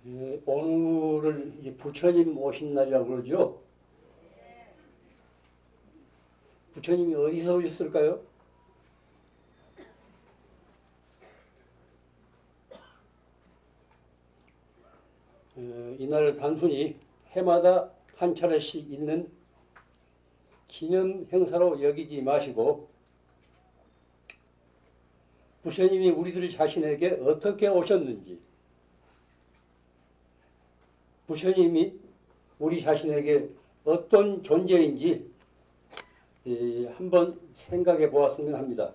오늘을 이제 부처님 오신 날이라고 그러죠. 부처님이 어디서 오셨을까요? 이날을 단순히 해마다 한 차례씩 있는 기념 행사로 여기지 마시고 부처님이 우리들 자신에게 어떻게 오셨는지, 부처님이 우리 자신에게 어떤 존재인지 한번 생각해 보았으면 합니다.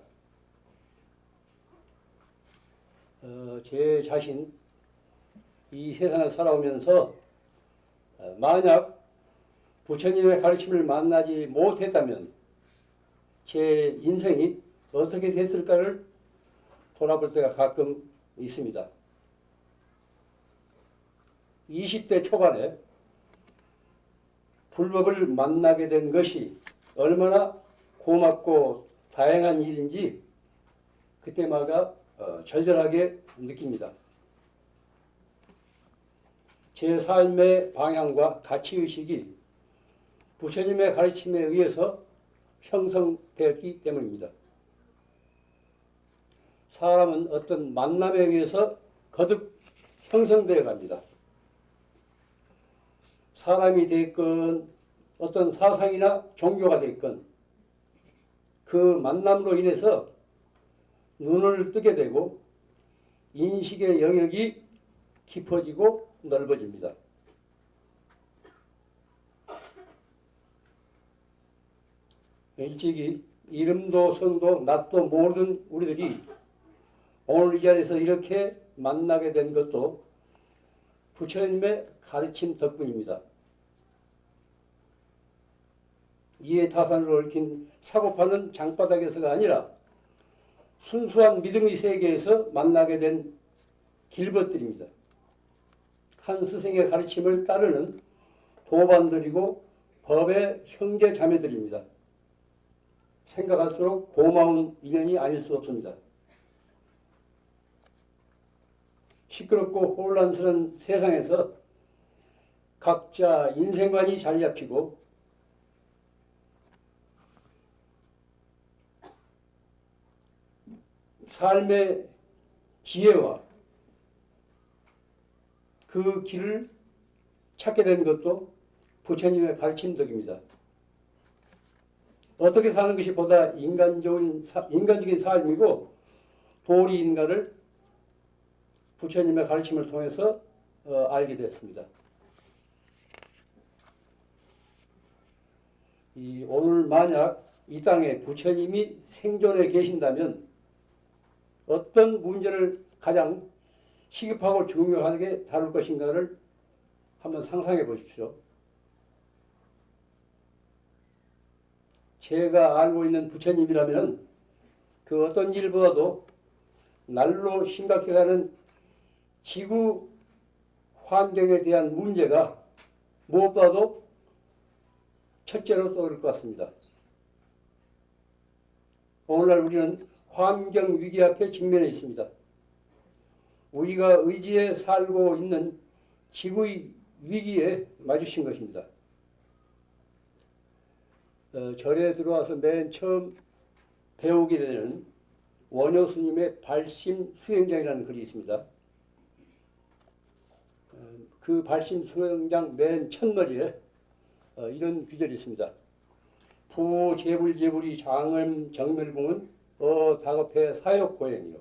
제 자신 이 세상을 살아오면서 만약 부처님의 가르침을 만나지 못했다면 제 인생이 어떻게 됐을까를 돌아볼 때가 가끔 있습니다. 20대 초반에 불법을 만나게 된 것이 얼마나 고맙고 다행한 일인지 그때마다 절절하게 느낍니다. 제 삶의 방향과 가치의식이 부처님의 가르침에 의해서 형성되었기 때문입니다. 사람은 어떤 만남에 의해서 거듭 형성되어 갑니다. 사람이 됐건 어떤 사상이나 종교가 됐건 그 만남으로 인해서 눈을 뜨게 되고 인식의 영역이 깊어지고 넓어집니다. 일찍이 이름도 성도 낯도 모르던 우리들이 오늘 이 자리에서 이렇게 만나게 된 것도 부처님의 가르침 덕분입니다. 이해타산을 얽힌 사고파는 장바닥에서가 아니라 순수한 믿음의 세계에서 만나게 된 길벗들입니다. 한 스승의 가르침을 따르는 도반들이고 법의 형제 자매들입니다. 생각할수록 고마운 인연이 아닐 수 없습니다. 시끄럽고 혼란스러운 세상에서 각자 인생관이 자리 잡히고 삶의 지혜와 그 길을 찾게 된 것도 부처님의 가르침덕입니다. 어떻게 사는 것이 보다 인간적인 삶이고 도리인가를 부처님의 가르침을 통해서 알게 됐습니다. 오늘 만약 이 땅에 부처님이 생존해 계신다면 어떤 문제를 가장 시급하고 중요하게 다룰 것인가를 한번 상상해 보십시오. 제가 알고 있는 부처님이라면 그 어떤 일보다도 날로 심각해가는 지구 환경에 대한 문제가 무엇보다도 첫째로 떠오를 것 같습니다. 오늘날 우리는 환경 위기 앞에 직면해 있습니다. 우리가 의지에 살고 있는 지구의 위기에 마주친 것입니다. 절에 들어와서 맨 처음 배우게 되는 원효 스님의 발심 수행장이라는 글이 있습니다. 그 발심 수행장 맨 첫머리에 이런 구절이 있습니다. 부재불재불이 장엄 정멸궁은 다급해 사욕고행이요.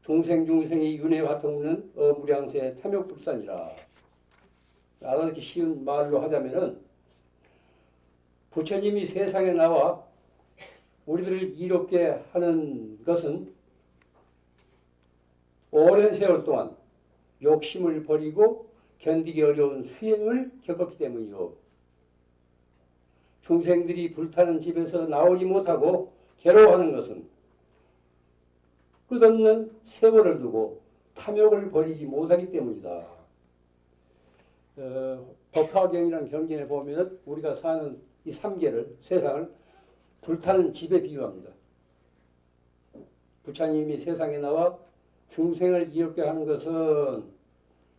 중생이 윤회화통는 무량세 탐욕불산이라. 알아듣기 쉬운 말로 하자면은 부처님이 세상에 나와 우리들을 이롭게 하는 것은 오랜 세월 동안 욕심을 버리고 견디기 어려운 수행을 겪었기 때문이요. 중생들이 불타는 집에서 나오지 못하고 괴로워하는 것은 끝없는 세월을 두고 탐욕을 버리지 못하기 때문이다. 법화경이라는 경전에 보면 우리가 사는 이 삼계를, 세상을 불타는 집에 비유합니다. 부처님이 세상에 나와 중생을 이롭게 하는 것은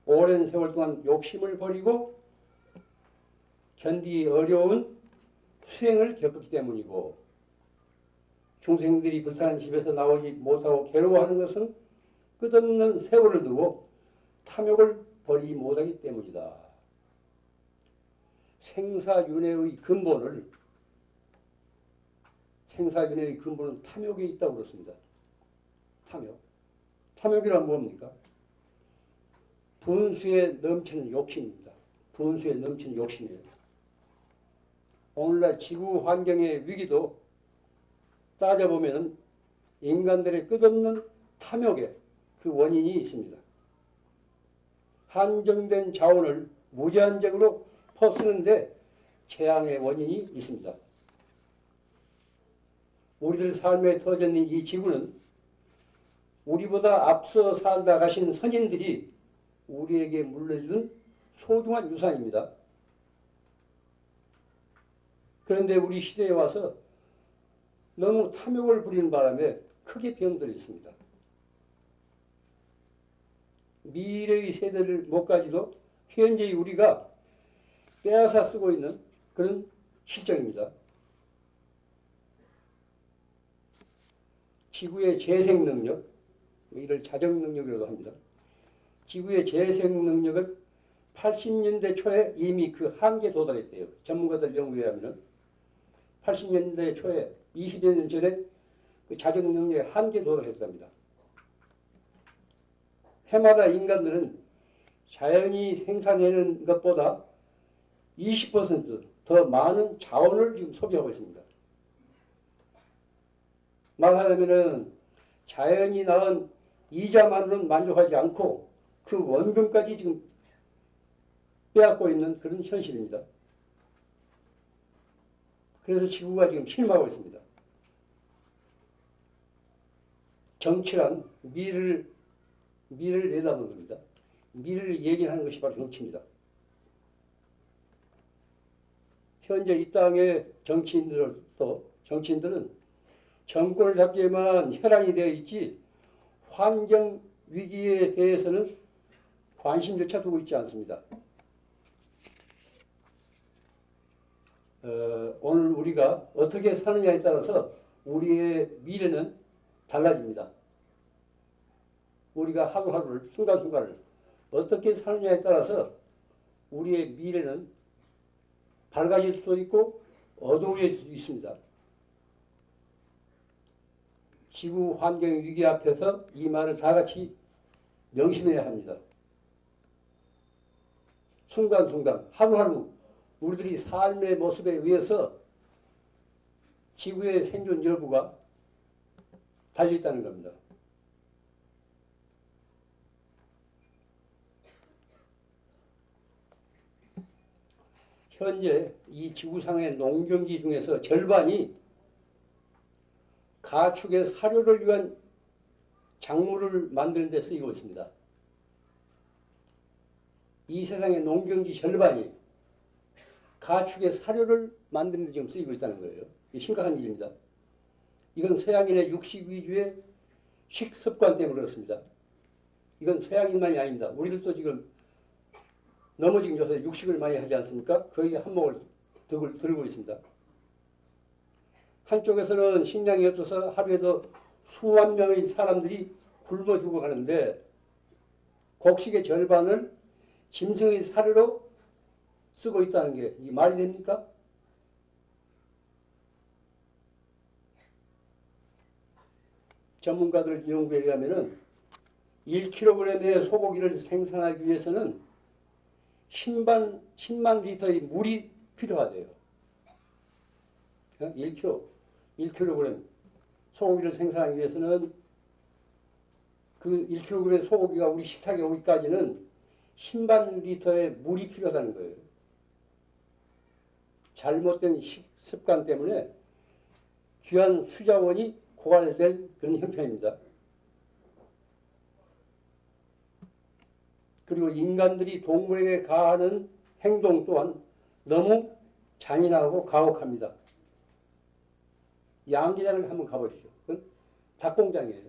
오랜 세월 동안 욕심을 버리고 견디기 어려운 수행을 겪었기 때문이고, 중생들이 불타는 집에서 나오지 못하고 괴로워하는 것은 끝없는 세월을 두고 탐욕을 버리지 못하기 때문이다. 생사윤회의 근본은 탐욕에 있다고 그렇습니다. 탐욕이란 뭡니까? 분수에 넘치는 욕심입니다. 분수에 넘치는 욕심이에요. 오늘날 지구 환경의 위기도 따져보면 인간들의 끝없는 탐욕에 그 원인이 있습니다. 한정된 자원을 무제한적으로 퍼쓰는데 재앙의 원인이 있습니다. 우리들 삶에 터져 있는 이 지구는 우리보다 앞서 살다 가신 선인들이 우리에게 물려준 소중한 유산입니다. 그런데 우리 시대에 와서 너무 탐욕을 부리는 바람에 크게 병들어 있습니다. 미래의 세대를 못 가지도 현재의 우리가 빼앗아 쓰고 있는 그런 실정입니다. 지구의 재생 능력, 이를 자정 능력이라고 합니다. 지구의 재생 능력은 80년대 초에 이미 그 한계에 도달했대요. 전문가들 연구에 하면 80년대 초에 20여 년 전에 그 자정 능력의 한계에 도달했답니다. 해마다 인간들은 자연이 생산하는 것보다 20% 더 많은 자원을 지금 소비하고 있습니다. 말하자면은 자연이 낳은 이자만으로는 만족하지 않고 그 원금까지 지금 빼앗고 있는 그런 현실입니다. 그래서 지구가 지금 실망하고 있습니다. 정치란 미래를 내다보는 겁니다. 미래를 얘기하는 것이 바로 정치입니다. 현재 이 땅의 정치인들은 정권을 잡기에만 혈안이 되어 있지 환경 위기에 대해서는 관심조차 두고 있지 않습니다. 오늘 우리가 어떻게 사느냐에 따라서 우리의 미래는 달라집니다. 우리가 하루하루를 순간순간을 어떻게 사느냐에 따라서 우리의 미래는 밝아질 수도 있고 어두워질 수도 있습니다. 지구 환경 위기 앞에서 이 말을 다 같이 명심해야 합니다. 순간순간 하루하루 우리들이 삶의 모습에 의해서 지구의 생존 여부가 달려있다는 겁니다. 현재 이 지구상의 농경지 중에서 절반이 가축의 사료를 위한 작물을 만드는 데 쓰이고 있습니다. 이 세상의 농경지 절반이 가축의 사료를 만드는 데 지금 쓰이고 있다는 거예요. 이게 심각한 일입니다. 이건 서양인의 육식 위주의 식습관 때문에 그렇습니다. 이건 서양인만이 아닙니다. 우리들도 지금 너무 지금 요새 육식을 많이 하지 않습니까? 거의 한몫을 들고 있습니다. 한쪽에서는 식량이 없어서 하루에도 수만 명의 사람들이 굶어 죽어가는데 곡식의 절반을 짐승의 사료로 쓰고 있다는 게 이 말이 됩니까? 전문가들 연구에 의하면 1kg의 소고기를 생산하기 위해서는 10만 리터의 물이 필요하대요. 1kg 소고기를 생산하기 위해서는 그 1kg의 소고기가 우리 식탁에 오기까지는 10만 리터의 물이 필요하다는 거예요. 잘못된 식습관 때문에 귀한 수자원이 고갈될 그런 형편입니다. 그리고 인간들이 동물에게 가하는 행동 또한 너무 잔인하고 가혹합니다. 양계장을 한번 가보시죠. 그건 닭공장이에요.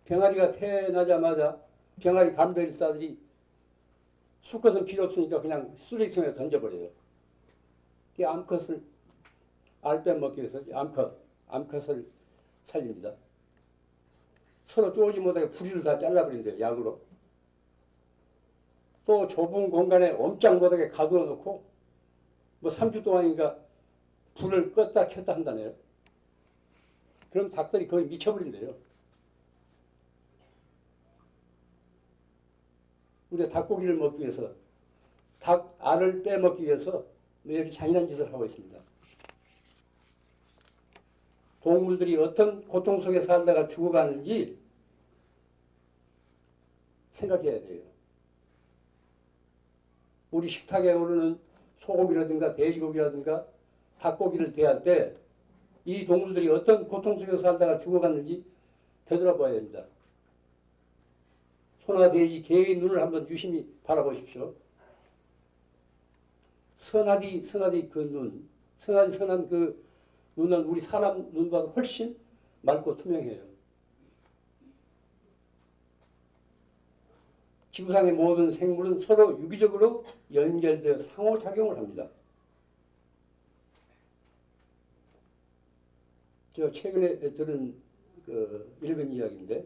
병아리가 태어나자마자 병아리 감별사들이 수컷은 필요 없으니까 그냥 쓰레기통에 던져버려요. 그 암컷을 알 빼먹기 위해서 암컷을 살립니다. 서로 쪼지 못하게 부리를 다 잘라버린대요. 약으로. 또 좁은 공간에 옴짝 못하게 가두어 놓고 뭐 3주 동안인가 불을 껐다 켰다 한다네요. 그럼 닭들이 거의 미쳐버린대요. 우리가 닭고기를 먹기 위해서 닭 알을 빼먹기 위해서 이렇게 잔인한 짓을 하고 있습니다. 동물들이 어떤 고통 속에 살다가 죽어가는지 생각해야 돼요. 우리 식탁에 오르는 소고기라든가 돼지고기라든가 닭고기를 대할 때 이 동물들이 어떤 고통 속에 살다가 죽어갔는지 되돌아봐야 됩니다. 소나 돼지, 개의 눈을 한번 유심히 바라보십시오. 선하디 그 눈, 선한 그 눈은 우리 사람 눈보다 훨씬 맑고 투명해요. 지구상의 모든 생물은 서로 유기적으로 연결되어 상호작용을 합니다. 제가 최근에 들은 읽은 이야기인데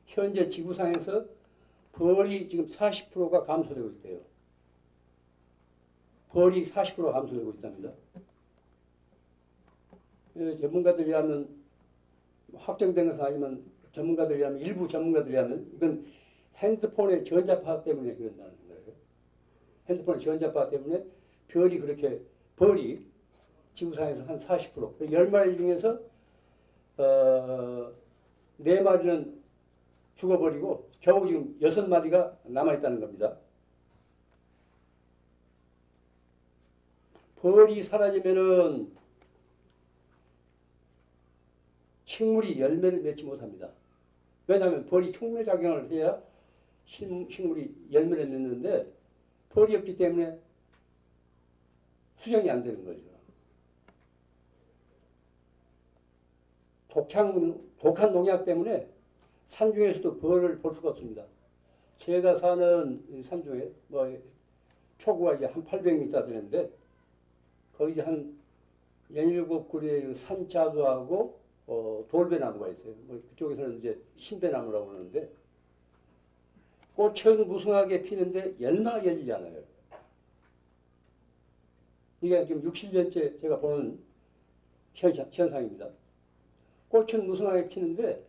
현재 지구상에서 벌이 지금 40%가 감소되고 있대요. 벌이 40% 감소되고 있답니다. 전문가들이 하면 확정된 것은 아니면 전문가들이 하면 일부 전문가들이 하면 이건 핸드폰의 전자파 때문에 그런다는 거예요. 핸드폰의 전자파 때문에 벌이 지구상에서 한 40%, 10마리 중에서 4마리는 죽어버리고 겨우 지금 6마리가 남아있다는 겁니다. 벌이 사라지면은 식물이 열매를 맺지 못합니다. 왜냐하면 벌이 촉매작용을 해야 식물이 열매를 맺는데 벌이 없기 때문에 수정이 안 되는 거죠. 독한 농약 때문에 산중에서도 벌을 볼 수가 없습니다. 제가 사는 산중에 표구가 이제 한 800m 되는데 거기 이제 한 17그루의 산자두하고 돌배나무가 있어요. 그쪽에서는 이제 신배나무라고 그러는데 꽃은 무성하게 피는데 열매가 열리지 않아요. 이게 지금 60년째 제가 보는 현상입니다. 꽃은 무성하게 피는데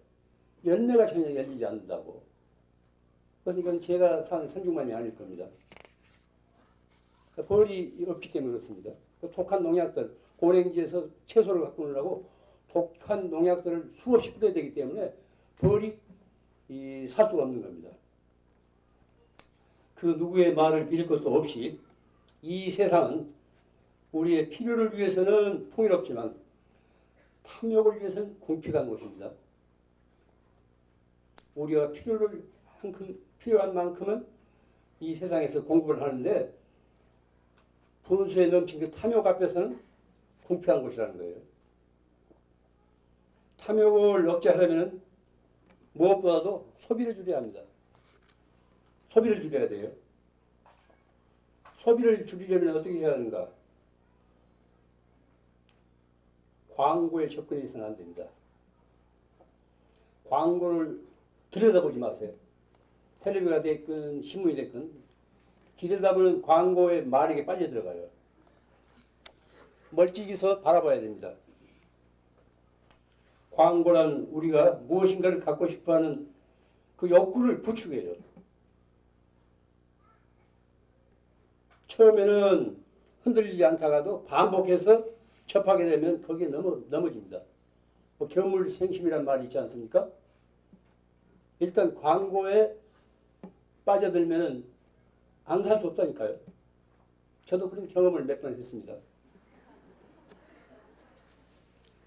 열매가 전혀 열리지 않는다고. 그래서 이건 제가 사는 산중만이 아닐 겁니다. 벌이 없기 때문에 그렇습니다. 독한 농약들, 고랭지에서 채소를 갖고 오느라고 독한 농약들을 수없이 뿌려야 되기 때문에 벌이 살 수가 없는 겁니다. 그 누구의 말을 빌 것도 없이 이 세상은 우리의 필요를 위해서는 풍요롭지만 탐욕을 위해서는 궁핍한 곳입니다. 우리가 필요한 만큼은 이 세상에서 공급을 하는데 분수에 넘친 그 탐욕 앞에서는 궁핍한 곳이라는 거예요. 탐욕을 억제하려면 무엇보다도 소비를 줄여야 합니다. 소비를 줄여야 돼요. 소비를 줄이려면 어떻게 해야 하는가? 광고에 접근해서는 안 됩니다. 광고를 들여다보지 마세요. 텔레비가 됐건 신문이 됐건 들여다보는 광고에 만약에 빨려 들어가요. 멀찍이서 바라봐야 됩니다. 광고란 우리가 무엇인가를 갖고 싶어하는 그 욕구를 부추겨요. 처음에는 흔들리지 않다가도 반복해서 접하게 되면 거기에 넘어집니다. 견물생심이란 말이 있지 않습니까? 일단 광고에 빠져들면 안 살 수 없다니까요. 저도 그런 경험을 몇 번 했습니다.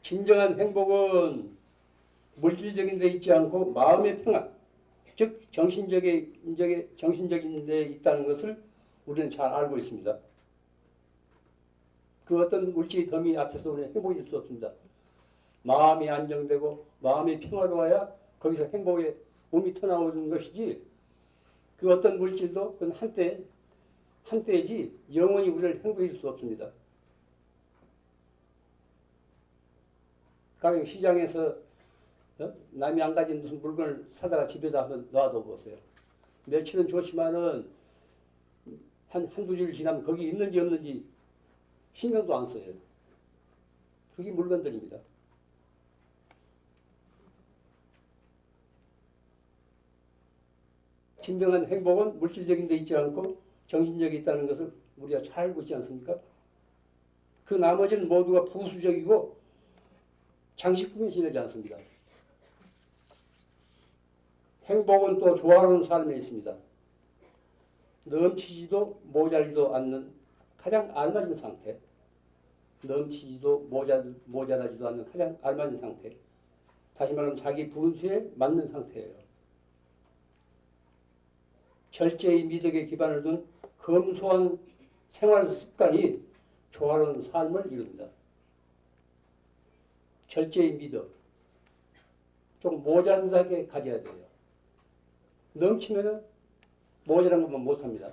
진정한 행복은 물질적인 데 있지 않고 마음의 평안, 즉 정신적인 데 있다는 것을 우리는 잘 알고 있습니다. 그 어떤 물질의 더미 앞에서 우리는 행복해질 수 없습니다. 마음이 안정되고 마음이 평화로워야 거기서 행복의 몸이 터나오는 것이지 그 어떤 물질도 그건 한때지 영원히 우리를 행복해 줄 수 없습니다. 가령 시장에서 남이 안 가진 무슨 물건을 사다가 집에다 한번 놔둬 보세요. 며칠은 좋지만은 한두 주일 지나면 거기 있는지 없는지 신경도 안 써요. 그게 물건들입니다. 진정한 행복은 물질적인 데 있지 않고 정신적에 있다는 것을 우리가 잘 알고 있지 않습니까? 그 나머지는 모두가 부수적이고 장식품에 지내지 않습니다. 행복은 또 조화로운 삶에 있습니다. 넘치지도 모자리도 않는 가장 알맞은 상태. 넘치지도 모자라지도 않는 가장 알맞은 상태. 다시 말하면 자기 분수에 맞는 상태예요. 절제의 미덕에 기반을 둔 검소한 생활 습관이 조화로운 삶을 이룹니다. 절제의 미덕. 좀 모자라게 가져야 돼요. 넘치면은 모자란 것만 못합니다.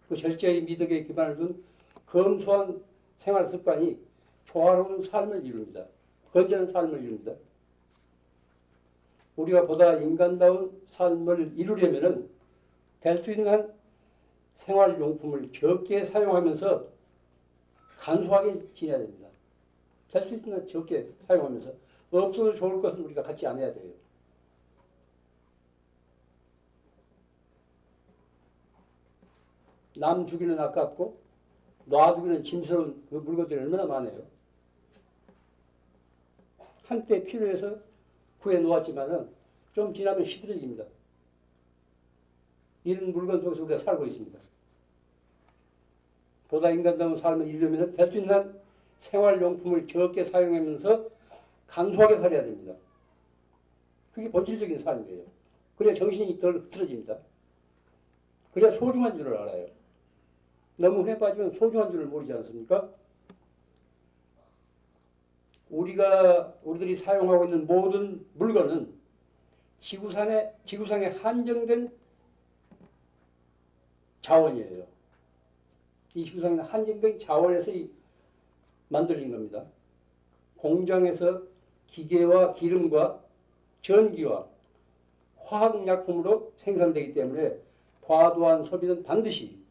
그 절제의 미덕에 기반을 둔 검소한 생활 습관이 조화로운 삶을 이룹니다. 건전한 삶을 이룹니다. 우리가 보다 인간다운 삶을 이루려면은 될 수 있는 한 생활용품을 적게 사용하면서 간소하게 지내야 됩니다. 될 수 있는 한 적게 사용하면서 없어도 좋을 것은 우리가 갖지 않아야 돼요. 남 주기는 아깝고 놔두기는 짐스러운 그 물건들이 얼마나 많아요. 한때 필요해서 구해 놓았지만은 좀 지나면 시들해집니다. 이런 물건 속에서 우리가 살고 있습니다. 보다 인간다운 삶을 이루려면 될 수 있는 생활용품을 적게 사용하면서 간소하게 살아야 됩니다. 그게 본질적인 삶이에요. 그래야 정신이 덜 흐트러집니다. 그래야 소중한 줄을 알아요. 너무 흔해 빠지면 소중한 줄을 모르지 않습니까? 우리들이 사용하고 있는 모든 물건은 지구상에 한정된 자원이에요. 이 지구상에 한정된 자원에서 만들어진 겁니다. 공장에서 기계와 기름과 전기와 화학약품으로 생산되기 때문에 과도한 소비는 반드시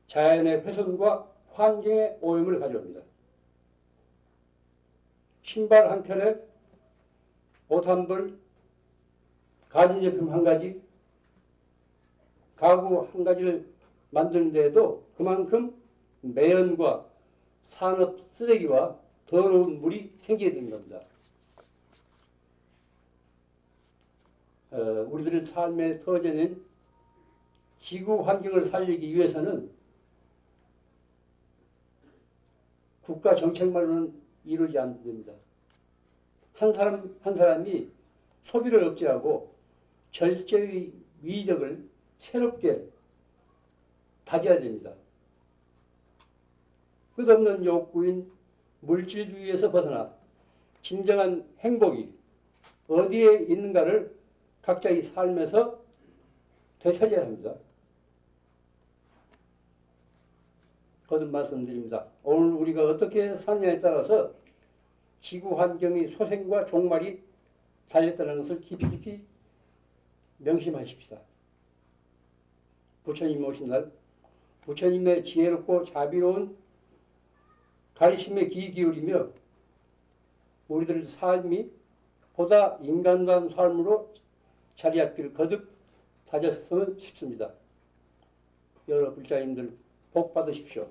자연의 훼손과 환경의 오염을 가져옵니다. 신발 한 켤에 옷 한 벌, 가전제품 한 가지, 가구 한 가지를 만드는 데에도 그만큼 매연과 산업 쓰레기와 더러운 물이 생기게 된 겁니다. 우리들의 삶의 터전인 지구 환경을 살리기 위해서는 국가 정책만으로는 이루어지지 않습니다. 한 사람이 소비를 억제하고 절제의 미덕을 새롭게 다져야 됩니다. 끝없는 욕구인 물질주의에서 벗어나 진정한 행복이 어디에 있는가를 각자의 삶에서 되찾아야 합니다. 거듭 말씀드립니다. 오늘 우리가 어떻게 사느냐에 따라서 지구 환경의 소생과 종말이 달렸다는 것을 깊이 명심하십시다. 부처님 오신 날 부처님의 지혜롭고 자비로운 가르침에 귀 기울이며 우리들의 삶이 보다 인간다운 삶으로 자리잡기를 거듭 다졌으면 싶습니다. 여러 불자님들 복 받으십시오.